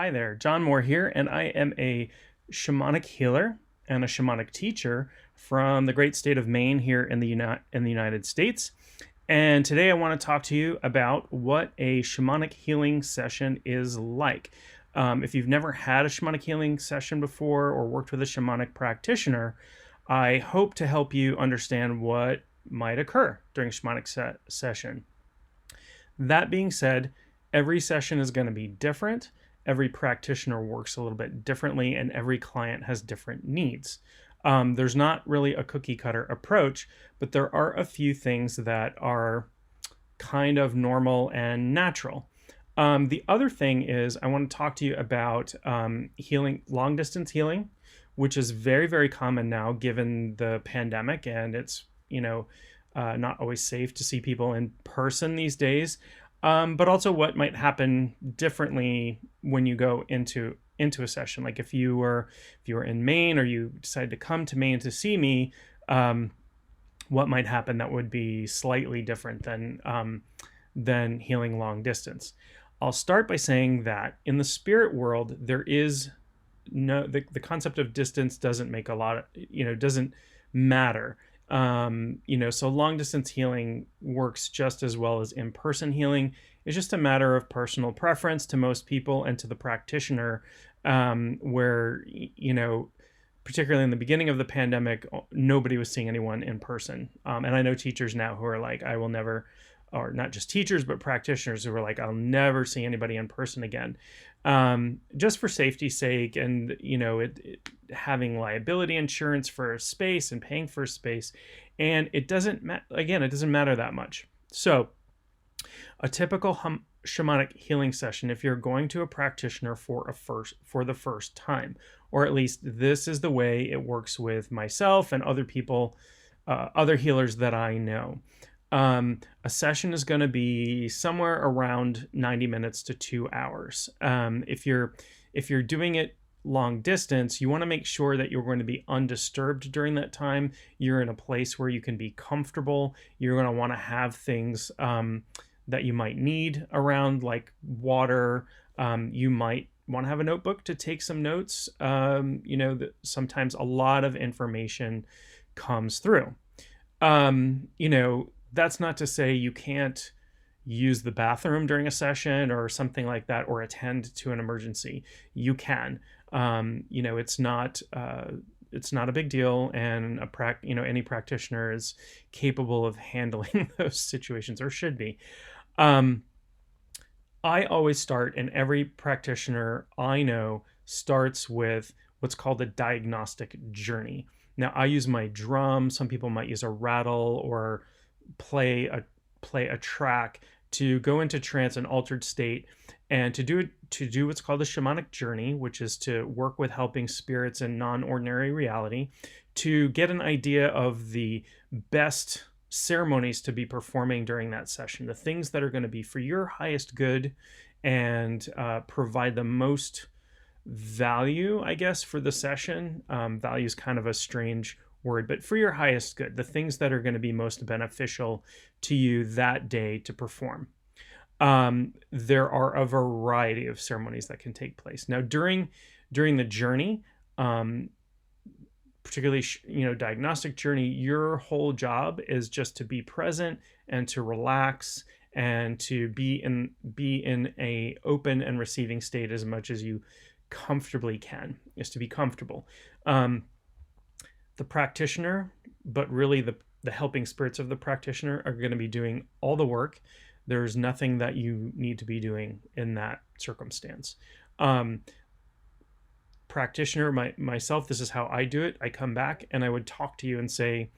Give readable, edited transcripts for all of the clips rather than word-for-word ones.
Hi there, John Moore here, and I am a shamanic healer and a shamanic teacher from the great state of Maine here in the United States. And today I want to talk to you about what a shamanic healing session is like. If you've never had a shamanic healing session before or worked with a shamanic practitioner, I hope to help you understand what might occur during a shamanic session. That being said, every session is going to be different. Every practitioner works a little bit differently, and every client has different needs. There's not really a cookie cutter approach, but there are a few things that are kind of normal and natural. The other thing is I want to talk to you about healing, long distance healing, which is very, very common now given the pandemic, and it's, not always safe to see people in person these days. But also what might happen differently when you go into a session. Like if you were in Maine or you decided to come to Maine to see me, what might happen that would be slightly different than healing long distance. I'll start by saying that in the spirit world, there is the concept of distance doesn't make a lot of, doesn't matter. So long distance healing works just as well as in-person healing. It's just a matter of personal preference to most people and to the practitioner, where, particularly in the beginning of the pandemic, nobody was seeing anyone in person. And I know teachers now who are like, I will never, or not just teachers, but practitioners who are like, I'll never see anybody in person again. Just for safety's sake, and having liability insurance for a space and paying for a space, and it doesn't matter that much. So a typical shamanic healing session, if you're going to a practitioner for the first time, or at least this is the way it works with myself and other people, other healers that I know. A session is going to be somewhere around 90 minutes to 2 hours. If you're doing it long distance, you want to make sure that you're going to be undisturbed during that time. You're in a place where you can be comfortable. You're going to want to have things that you might need around, like water. You might want to have a notebook to take some notes. Sometimes a lot of information comes through. That's not to say you can't use the bathroom during a session or something like that, or attend to an emergency. You can. It's not a big deal, and any practitioner is capable of handling those situations, or should be. I always start, and every practitioner I know starts with what's called a diagnostic journey. Now, I use my drum. Some people might use a rattle or play a track to go into trance and altered state, and to do what's called a shamanic journey, which is to work with helping spirits in non-ordinary reality, to get an idea of the best ceremonies to be performing during that session, the things that are going to be for your highest good and provide the most value, I guess, for the session. Value is kind of a strange word, but for your highest good, the things that are going to be most beneficial to you that day to perform. There are a variety of ceremonies that can take place. Now, during the journey, particularly, diagnostic journey, your whole job is just to be present and to relax and to be in a open and receiving state as much as you comfortably can, is to be comfortable. The practitioner, but really the helping spirits of the practitioner, are going to be doing all the work. There's nothing that you need to be doing in that circumstance. Practitioner, myself, this is how I do it. I come back and I would talk to you and say,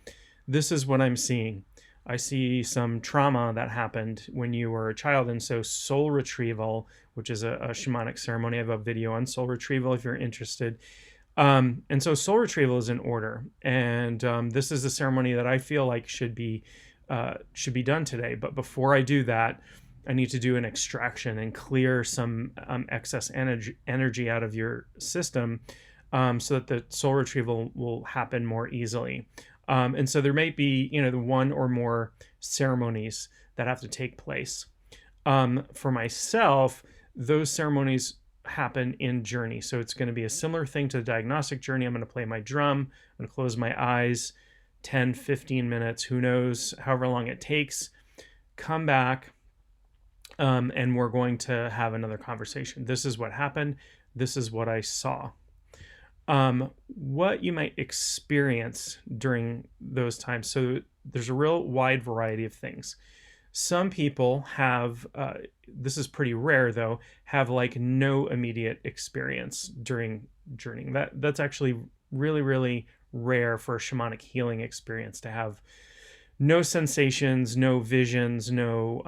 this is what I'm seeing. I see some trauma that happened when you were a child. And so soul retrieval, which is a shamanic ceremony, I have a video on soul retrieval if you're interested. And so soul retrieval is in order. And this is a ceremony that I feel like should be done today. But before I do that, I need to do an extraction and clear some excess energy out of your system, so that the soul retrieval will happen more easily. And so there may be, the one or more ceremonies that have to take place. For myself, those ceremonies happen in Journey. So it's going to be a similar thing to the Diagnostic Journey. I'm going to play my drum. I'm going to close my eyes, 10, 15 minutes, who knows, however long it takes. Come back, and we're going to have another conversation. This is what happened. This is what I saw. What you might experience during those times. So there's a real wide variety of things. Some people have, this is pretty rare though, have like no immediate experience during journeying. That's actually really, really rare for a shamanic healing experience, to have no sensations, no visions, no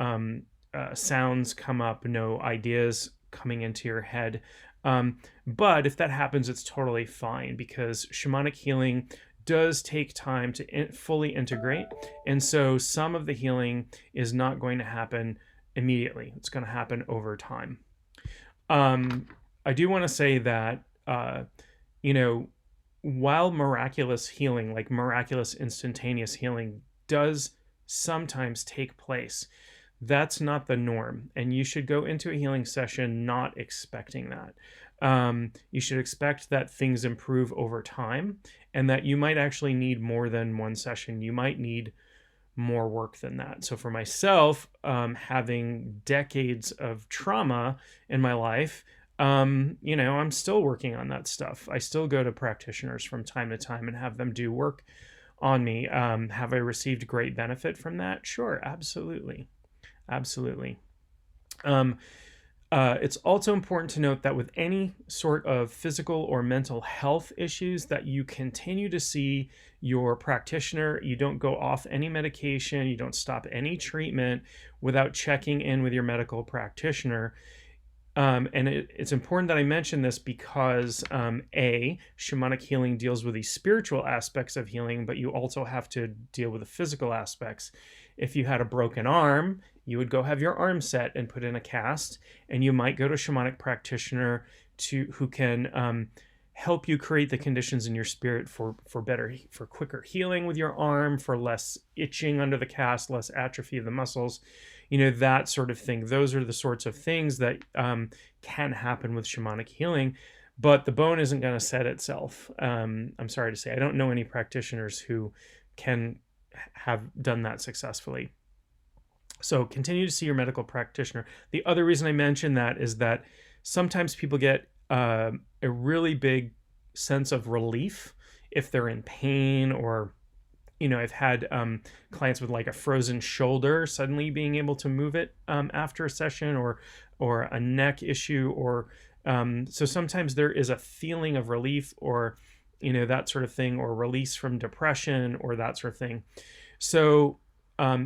sounds come up, no ideas coming into your head. But if that happens, it's totally fine, because shamanic healing does take time to fully integrate. And so some of the healing is not going to happen immediately. It's going to happen over time. I do want to say that, while miraculous healing, like miraculous instantaneous healing, does sometimes take place, that's not the norm. And you should go into a healing session not expecting that. You should expect that things improve over time, and that you might actually need more than one session. You might need more work than that. So for myself, having decades of trauma in my life, I'm still working on that stuff. I still go to practitioners from time to time and have them do work on me. Have I received great benefit from that? Sure, absolutely. Absolutely. It's also important to note that with any sort of physical or mental health issues, that you continue to see your practitioner. You don't go off any medication. You don't stop any treatment without checking in with your medical practitioner. And it's important that I mention this because, shamanic healing deals with the spiritual aspects of healing, but you also have to deal with the physical aspects. If you had a broken arm, you would go have your arm set and put in a cast, and you might go to a shamanic practitioner who can help you create the conditions in your spirit for quicker healing with your arm, for less itching under the cast, less atrophy of the muscles, that sort of thing. Those are the sorts of things that can happen with shamanic healing, but the bone isn't going to set itself. I'm sorry to say, I don't know any practitioners who can have done that successfully. So continue to see your medical practitioner. The other reason I mention that is that sometimes people get a really big sense of relief if they're in pain, or I've had clients with like a frozen shoulder suddenly being able to move it after a session, or a neck issue, or so sometimes there is a feeling of relief, or that sort of thing, or release from depression, or that sort of thing. So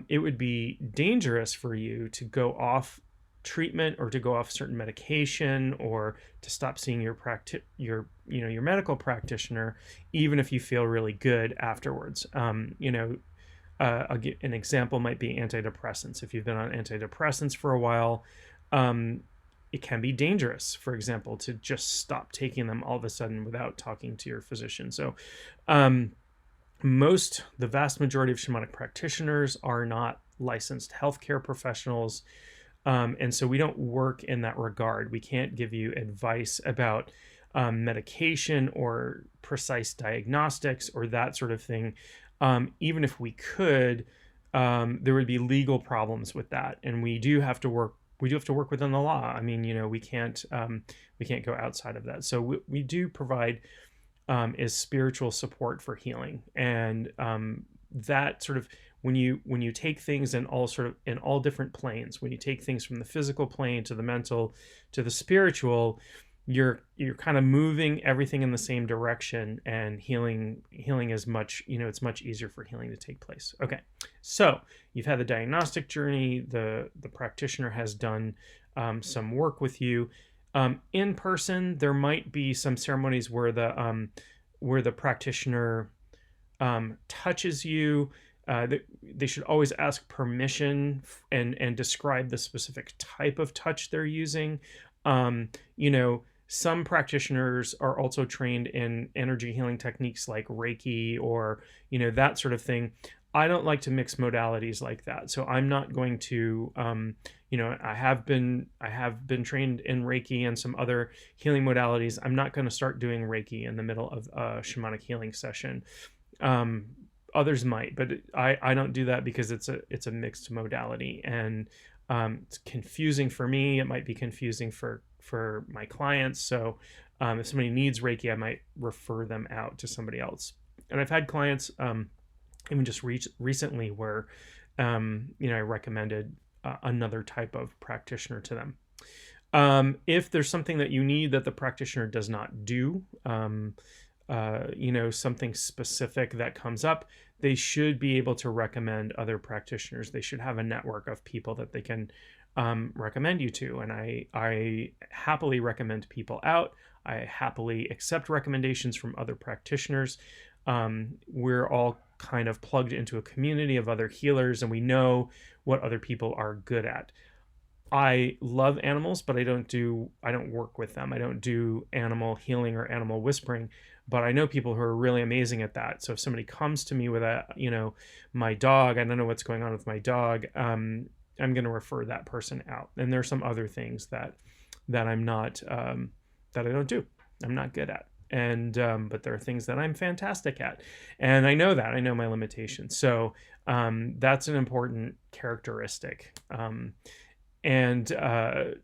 it would be dangerous for you to go off treatment, or to go off certain medication, or to stop seeing your medical practitioner, even if you feel really good afterwards. I'll give an example, might be antidepressants. If you've been on antidepressants for a while, it can be dangerous, for example, to just stop taking them all of a sudden without talking to your physician. So the vast majority of shamanic practitioners are not licensed healthcare professionals. And so we don't work in that regard. We can't give you advice about medication or precise diagnostics or that sort of thing. Even if we could, there would be legal problems with that, and we do have to work within the law. I mean, we can't go outside of that. So we do provide is spiritual support for healing, and that sort of, when you take things in all different planes, when you take things from the physical plane to the mental to the spiritual, you're kind of moving everything in the same direction, and healing is much, it's much easier for healing to take place. Okay, so you've had the diagnostic journey. The practitioner has done some work with you. In person, there might be some ceremonies where the practitioner touches you. They should always ask permission and describe the specific type of touch they're using. Some practitioners are also trained in energy healing techniques like Reiki, or that sort of thing. I don't like to mix modalities like that. So I'm not going to, I have been trained in Reiki and some other healing modalities. I'm not going to start doing Reiki in the middle of a shamanic healing session. Um, Others might, but I don't do that because it's a mixed modality, and it's confusing for me. It might be confusing for my clients. So if somebody needs Reiki, I might refer them out to somebody else. And I've had clients even just recently where I recommended another type of practitioner to them. If there's something that you need that the practitioner does not do, something specific that comes up, they should be able to recommend other practitioners. They should have a network of people that they can recommend you to. And I happily recommend people out. I happily accept recommendations from other practitioners. We're all kind of plugged into a community of other healers, and we know what other people are good at. I love animals, but I don't work with them. I don't do animal healing or animal whispering, but I know people who are really amazing at that. So if somebody comes to me with my dog, I don't know what's going on with my dog, I'm going to refer that person out. And there's some other things that I'm not, that I don't do. I'm not good at. And, but there are things that I'm fantastic at. And I know that. I know my limitations. So that's an important characteristic.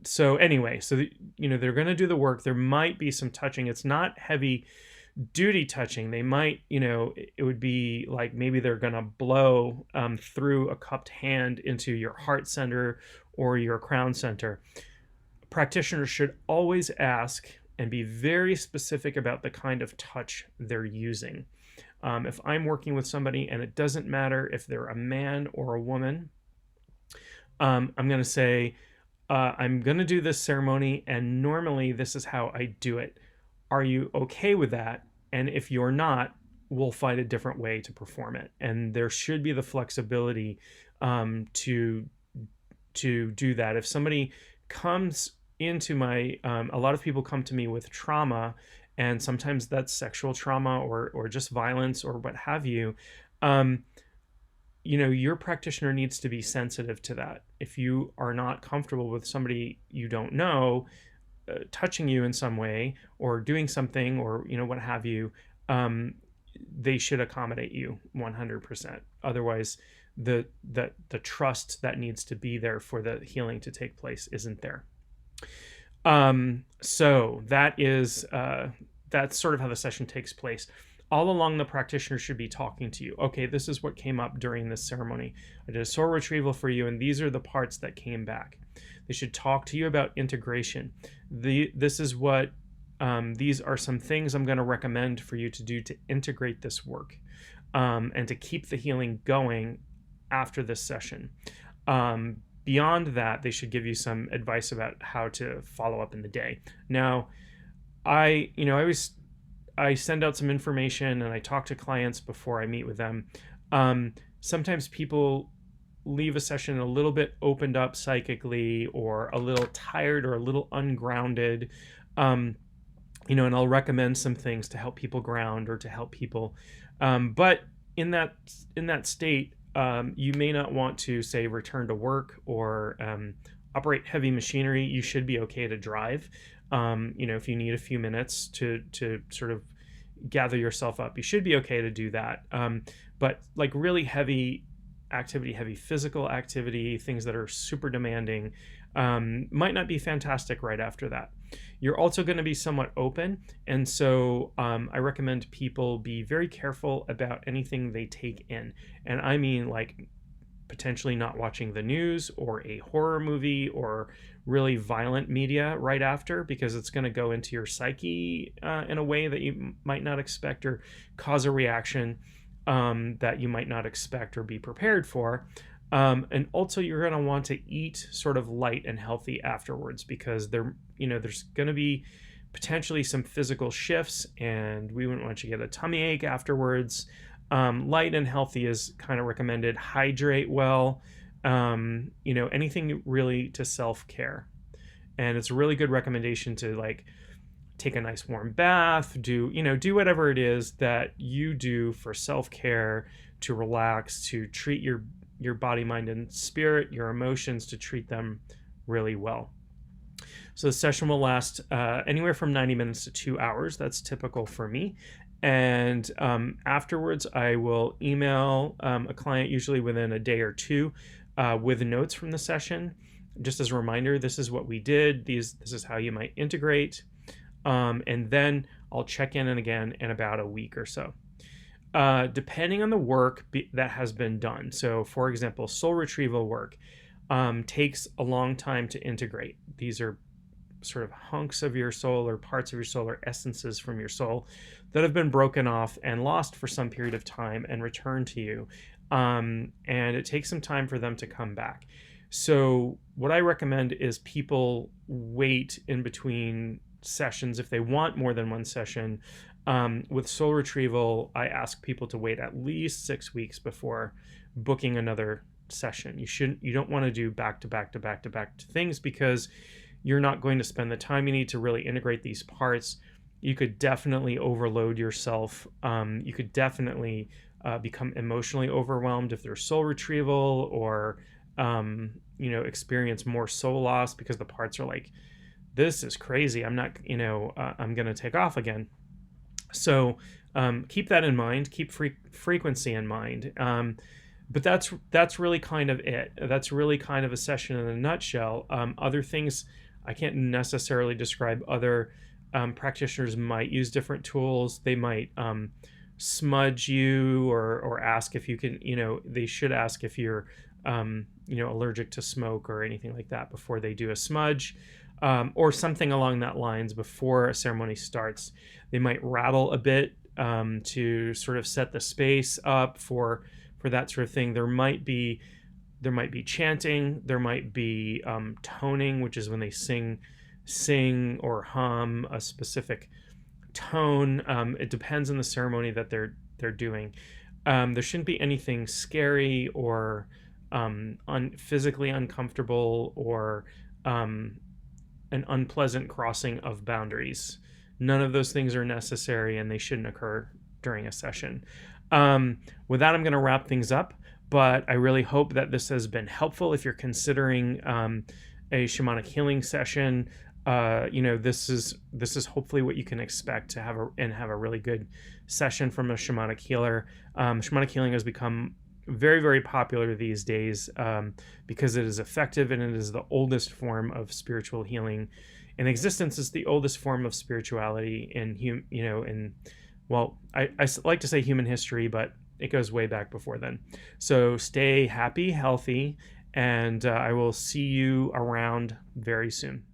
So anyway, they're going to do the work. There might be some touching. It's not heavy duty touching. They might, it would be like maybe they're going to blow through a cupped hand into your heart center or your crown center. Practitioners should always ask and be very specific about the kind of touch they're using. If I'm working with somebody, and it doesn't matter if they're a man or a woman, I'm going to say, I'm going to do this ceremony, and normally this is how I do it. Are you okay with that? And if you're not, we'll find a different way to perform it. And there should be the flexibility to do that. If somebody comes into a lot of people come to me with trauma, and sometimes that's sexual trauma or just violence or what have you. Your practitioner needs to be sensitive to that. If you are not comfortable with somebody you don't know touching you in some way or doing something or, what have you, they should accommodate you 100%. Otherwise, the trust that needs to be there for the healing to take place isn't there. So that's sort of how the session takes place. All along, the practitioner should be talking to you. Okay, this is what came up during this ceremony. I did a soul retrieval for you, and these are the parts that came back. They should talk to you about integration. These are some things I'm going to recommend for you to do to integrate this work, and to keep the healing going after this session. Beyond that, they should give you some advice about how to follow up in the day. Now, I send out some information and I talk to clients before I meet with them. Sometimes people leave a session a little bit opened up psychically, or a little tired, or a little ungrounded. And I'll recommend some things to help people ground or to help people. But in that state, you may not want to, say, return to work or operate heavy machinery. You should be okay to drive. If you need a few minutes to sort of gather yourself up, you should be okay to do that. But like really heavy activity, heavy physical activity, things that are super demanding, might not be fantastic right after that. You're also going to be somewhat open. And so I recommend people be very careful about anything they take in. And I mean, like, potentially not watching the news or a horror movie or really violent media right after, because it's going to go into your psyche in a way that you might not expect, or cause a reaction that you might not expect or be prepared for. And also, you're going to want to eat sort of light and healthy afterwards, because there's going to be potentially some physical shifts, and we wouldn't want you to get a tummy ache afterwards. Light and healthy is kind of recommended. Hydrate well, anything really to self-care. And it's a really good recommendation to, like, take a nice warm bath, do whatever it is that you do for self-care to relax, to treat your body, mind, and spirit, your emotions, to treat them really well. So the session will last anywhere from 90 minutes to 2 hours. That's typical for me. And afterwards, I will email a client, usually within a day or two, with notes from the session. Just as a reminder, this is what we did. This is how you might integrate. And then I'll check in again in about a week or so. Depending on the work that has been done. So for example, soul retrieval work takes a long time to integrate. These are sort of hunks of your soul or parts of your soul or essences from your soul that have been broken off and lost for some period of time and returned to you. And it takes some time for them to come back. So what I recommend is people wait in between sessions if they want more than one session. With soul retrieval, I ask people to wait at least 6 weeks before booking another session. You don't want to do back to back to back to back to things, because you're not going to spend the time you need to really integrate these parts. You could definitely overload yourself. You could definitely become emotionally overwhelmed if there's soul retrieval, or experience more soul loss because the parts are like, this is crazy. I'm not, I'm going to take off again. So keep that in mind. Keep frequency in mind. But that's really kind of it. That's really kind of a session in a nutshell. Other things I can't necessarily describe. Other practitioners might use different tools. They might smudge you or ask if you can, they should ask if you're, allergic to smoke or anything like that before they do a smudge, or something along that lines before a ceremony starts. They might rattle a bit to sort of set the space up for that sort of thing. There might be chanting. There might be toning, which is when they sing or hum a specific tone. It depends on the ceremony that they're doing. There shouldn't be anything scary or physically uncomfortable or an unpleasant crossing of boundaries. None of those things are necessary, and they shouldn't occur during a session. With that, I'm going to wrap things up, but I really hope that this has been helpful. If you're considering a shamanic healing session, this is hopefully what you can expect to have a really good session from a shamanic healer. Shamanic healing has become very, very popular these days because it is effective, and it is the oldest form of spiritual healing in existence. It's the oldest form of spirituality I like to say human history, but it goes way back before then. So stay happy, healthy, and I will see you around very soon.